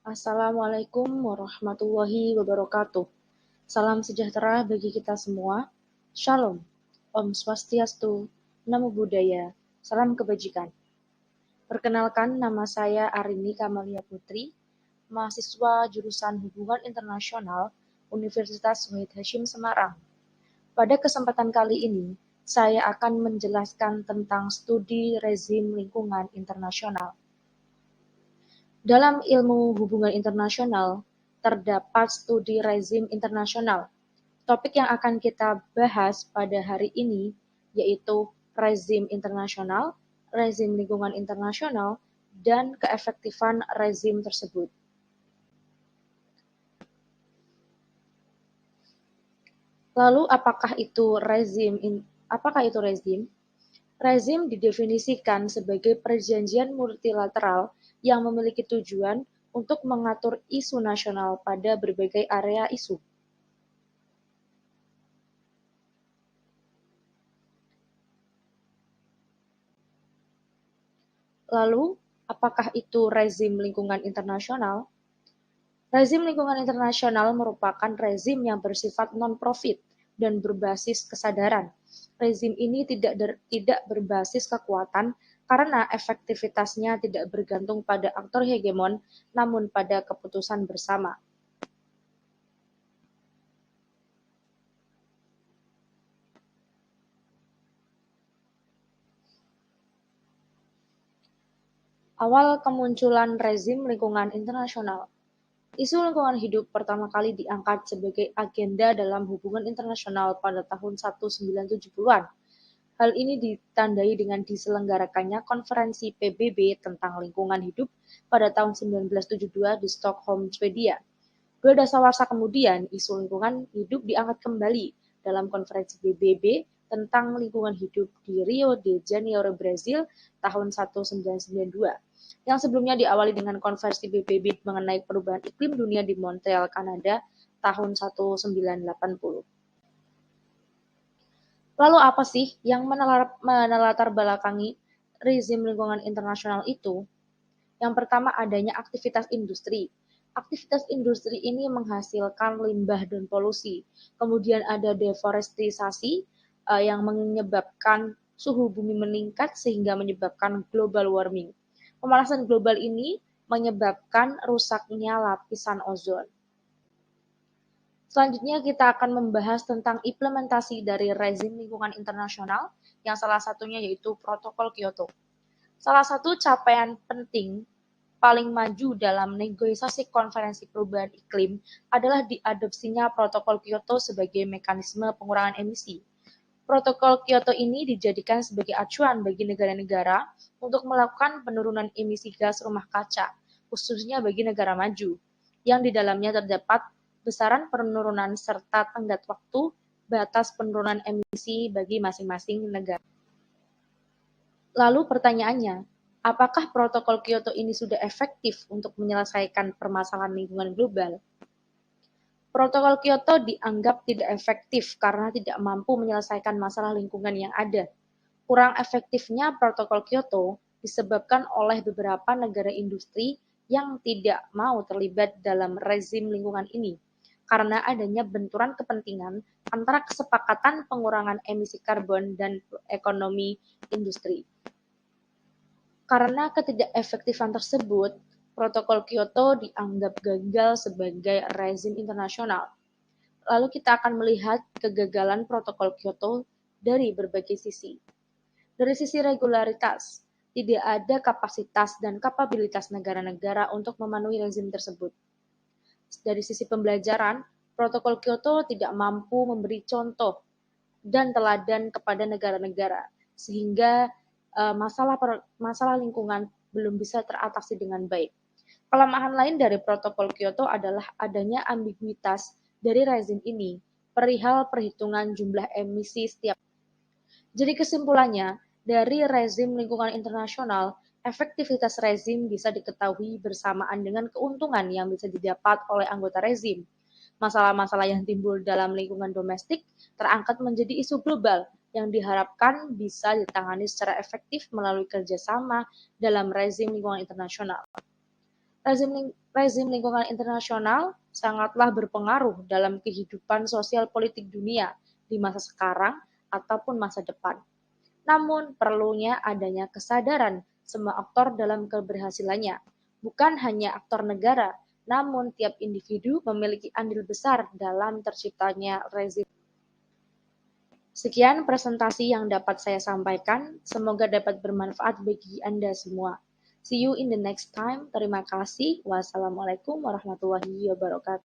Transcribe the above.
Assalamualaikum warahmatullahi wabarakatuh. Salam sejahtera bagi kita semua. Shalom. Om Swastiastu. Namo Buddhaya. Salam kebajikan. Perkenalkan, nama saya Arini Kamalia Putri, mahasiswa jurusan Hubungan Internasional Universitas Wahid Hasyim Semarang. Pada kesempatan kali ini, saya akan menjelaskan tentang studi rezim lingkungan internasional. Dalam ilmu hubungan internasional, terdapat studi rezim internasional. Topik yang akan kita bahas pada hari ini yaitu rezim internasional, rezim lingkungan internasional, dan keefektifan rezim tersebut. Lalu, apakah itu rezim? Rezim didefinisikan sebagai perjanjian multilateral yang memiliki tujuan untuk mengatur isu nasional pada berbagai area isu. Lalu, apakah itu rezim lingkungan internasional? Rezim lingkungan internasional merupakan rezim yang bersifat non-profit dan berbasis kesadaran. Rezim ini tidak berbasis kekuatan karena efektivitasnya tidak bergantung pada aktor hegemon, namun pada keputusan bersama. Awal kemunculan rezim lingkungan internasional. Isu lingkungan hidup pertama kali diangkat sebagai agenda dalam hubungan internasional pada tahun 1970-an. Hal ini ditandai dengan diselenggarakannya konferensi PBB tentang lingkungan hidup pada tahun 1972 di Stockholm, Swedia. 2 dasawarsa kemudian, isu lingkungan hidup diangkat kembali dalam konferensi PBB tentang lingkungan hidup di Rio de Janeiro, Brazil tahun 1992. Yang sebelumnya diawali dengan konferensi PBB mengenai perubahan iklim dunia di Montreal, Kanada tahun 1980. Lalu apa sih yang menelatar belakangi rezim lingkungan internasional itu? Yang pertama, adanya aktivitas industri. Aktivitas industri ini menghasilkan limbah dan polusi. Kemudian ada deforestisasi yang menyebabkan suhu bumi meningkat sehingga menyebabkan global warming. Pemanasan global ini menyebabkan rusaknya lapisan ozon. Selanjutnya kita akan membahas tentang implementasi dari rezim lingkungan internasional, yang salah satunya yaitu Protokol Kyoto. Salah satu capaian penting paling maju dalam negosiasi konferensi perubahan iklim adalah diadopsinya Protokol Kyoto sebagai mekanisme pengurangan emisi. Protokol Kyoto ini dijadikan sebagai acuan bagi negara-negara untuk melakukan penurunan emisi gas rumah kaca, khususnya bagi negara maju, yang di dalamnya terdapat besaran penurunan serta tenggat waktu batas penurunan emisi bagi masing-masing negara. Lalu pertanyaannya, apakah Protokol Kyoto ini sudah efektif untuk menyelesaikan permasalahan lingkungan global? Protokol Kyoto dianggap tidak efektif karena tidak mampu menyelesaikan masalah lingkungan yang ada. Kurang efektifnya Protokol Kyoto disebabkan oleh beberapa negara industri yang tidak mau terlibat dalam rezim lingkungan ini, karena adanya benturan kepentingan antara kesepakatan pengurangan emisi karbon dan ekonomi industri. Karena ketidakefektifan tersebut, Protokol Kyoto dianggap gagal sebagai rezim internasional. Lalu kita akan melihat kegagalan Protokol Kyoto dari berbagai sisi. Dari sisi regularitas, tidak ada kapasitas dan kapabilitas negara-negara untuk memenuhi rezim tersebut. Dari sisi pembelajaran, Protokol Kyoto tidak mampu memberi contoh dan teladan kepada negara-negara, sehingga masalah lingkungan belum bisa teratasi dengan baik. Kelemahan lain dari Protokol Kyoto adalah adanya ambiguitas dari rezim ini perihal perhitungan jumlah emisi setiap. Jadi kesimpulannya, dari rezim lingkungan internasional, efektivitas rezim bisa diketahui bersamaan dengan keuntungan yang bisa didapat oleh anggota rezim. Masalah-masalah yang timbul dalam lingkungan domestik terangkat menjadi isu global yang diharapkan bisa ditangani secara efektif melalui kerjasama dalam rezim lingkungan internasional. Rezim lingkungan internasional sangatlah berpengaruh dalam kehidupan sosial politik dunia di masa sekarang ataupun masa depan. Namun, perlunya adanya kesadaran semua aktor dalam keberhasilannya, bukan hanya aktor negara, namun tiap individu memiliki andil besar dalam terciptanya rezim. Sekian presentasi yang dapat saya sampaikan, semoga dapat bermanfaat bagi Anda semua. See you in the next time. Terima kasih. Wassalamualaikum warahmatullahi wabarakatuh.